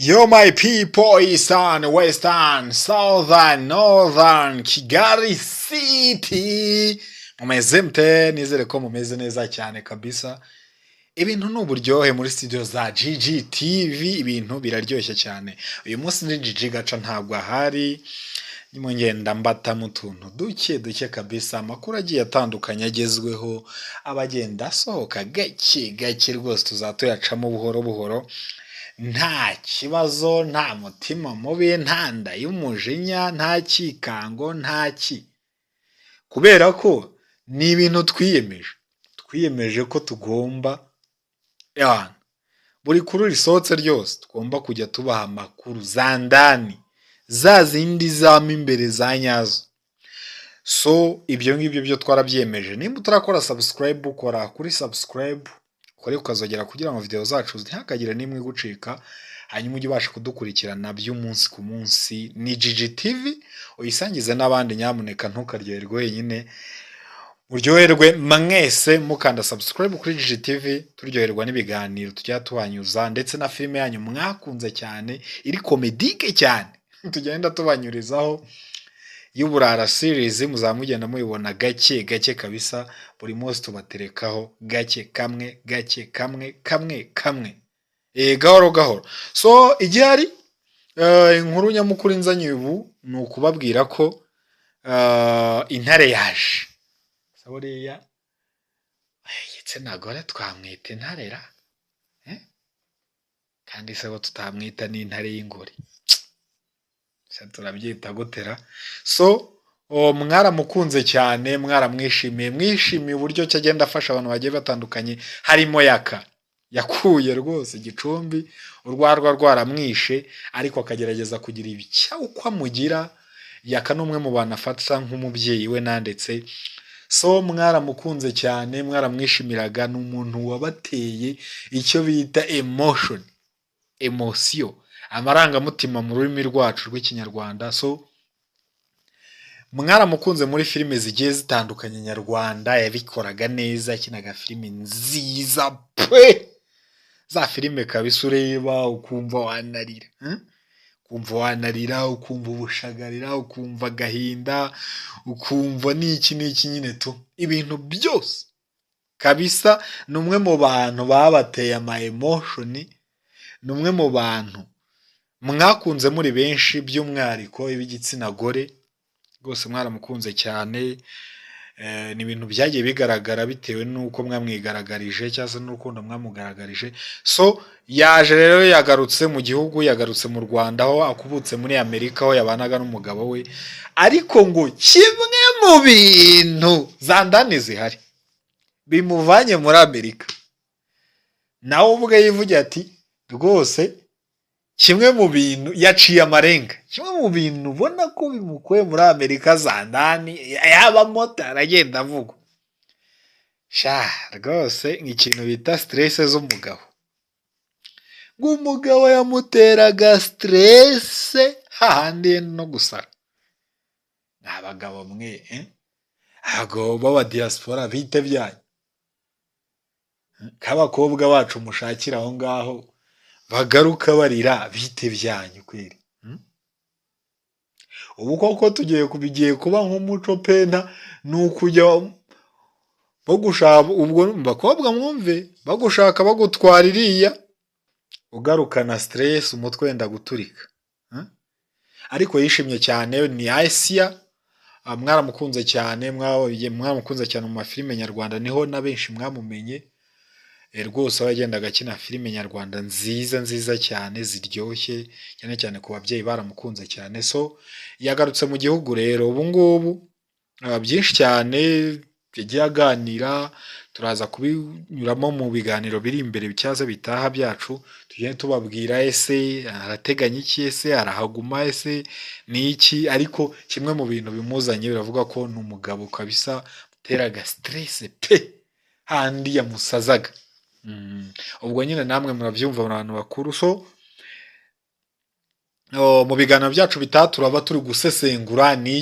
Yo my people, Eastern, Western, Southern, Northern, Kigali City. Mumeze mte, nizere ko mumeze neza cyane kabisa. Ibintu n'uburyohe muri studio za GGTV, ibintu biraryoshye cyane. Uyu munsi ni GG Gaca ntabwo ahari. Nimo ngenda mbata mu tuntu duke kabisa, amakuru agiye atandukanye agezweho, abagenda asohoka gake rwose tuzatoyacamo buhoro buhoro. Nta kibazo, nta mutima mubi, nta nda y'umujinya, nta kikango, ntaki. Kubera ko ni ibintu twiyemeje ko tugomba buri kuru risohotse ryose tugomba kujya tubaha amakuru za ndani, za zindi zamo imbere za nyazo. So ibyo ngibyo byo twarabyemeje. Nimba utarakora subscribe, ukora kuri subscribe, kore ukazogera kugira ngo video zacu ntihakagire nimwe gucika, hanyuma ujye ubasha kudukurikirana by'umunsi ku munsi. Ni GGTV, uyisangize n'abandi, nyamuneka ntukaryoherwe wenyine, uryoherwe mwese mukanda subscribe kuri GGTV. Turyoherwa n'ibiganiro tujya tubanyuza, ndetse na filime yanyu mwakunze cyane iri komedike cyane tugenda tubanyurizaho y'uburara series, muzamugenda muyibona gake kabisa. Buri munsi tubaterekaho gake kamwe gahoro. So igihari inkuru nyamukuru nzanye ubu ni ukubabwira ko intare yaje. Saburiya igitsina gore twamwita intarera, kandi se bo tutamwita n'intare y'ingore, turabyita gutera. So mwaramukunze cyane, mwishimiye uburyo cyagenda afasha abantu bagiye batandukanye, harimo yakuye rwose Gicumbi, urwarwa rwaramwishe, ariko akagerageza kugira ibyawuko amugira. Yaka n'umwe mu bantu afata nk'umubyeyi we nandetse. So mwaramukunze cyane, mwaramwishimiraga. N'umuntu wabateye icyo bita emotion, amarangamutima mu rurimi rwacu rw'ikinyarwanda. So mwaramukunze muri filime zigiye zitandukanye nyarwanda, yabikoraga neza, kinaga filime nziza pe, za filime kabisa ureba ukumva wanarira, ukumva ubushagarira, ukumva agahinda, ukumva n'iki nyine tu, ibintu byose kabisa. Ni umwe mu bantu babateye ama emotion, ni umwe mu bantu mwakunze muri benshi, by'umwihariko ib'igitsina gore. Rwose mwaramukunze cyane. Ni ibintu byagiye bigaragara bitewe n'uko mwamwigaragarije cyangwa se n'urukundo mwamugaragarije. So yaje rero, yagarutse mu gihugu, yagarutse mu Rwanda, aho akubutse muri Amerika, aho yabanaga n'umugabo we. Ariko ngo kimwe mu bintu za ndani zihari bimuvanye muri Amerika, nawe ubwe yivugira ati rwose kimwe mu bintu yaciye amarenga, kimwe mu bintu ubona ko bimukuye muri Amerika za ndani, yaba motari agenda avuga rwose nk'ikintu bita stress z'umugabo. Umugabo yamuteraga stress hahandi no gusara. Ni abagabo abagabo b'aba diaspora bite byanyu, k'abakobwa bacu mushakira aho ngaho bagaruka barira, bite byanyu kweri. Ubu koko bigiye kuba nk'umuco pena, ni ukujya bagushaka, ubwo bakobwa mwumve, bagushaka bagutwara iriya, ugarukana stress, umutwe wenda guturika. Ariko yishimye cyane. Ni Asia, mwaramukunze cyane, mwaramukunze cyane mu mafilime nyarwanda, niho na benshi mwamumenye. Rwose abagendaga akina filime nyarwanda nziza cyane, ziryoshye cyane ku babyeyi, baramukunze cyane. So yagarutse mu gihugu rero. Ubu ngubu byinshi cyane yagiye aganira, turaza kubinyuramo mu biganiro biri imbere cyaza bitaha byacu, tugende tubabwira ese arateganya iki, ese arahaguma, ese ni iki. Ariko kimwe mu bintu bimuzanye biravuga ko ni umugabo kabisa uteraga stress pe, handi yamusazaga. Ubwo nyine namwe murabyumva mu bantu bakuru. So mu biganiro byacu bitaha turaba turi gusesengura ni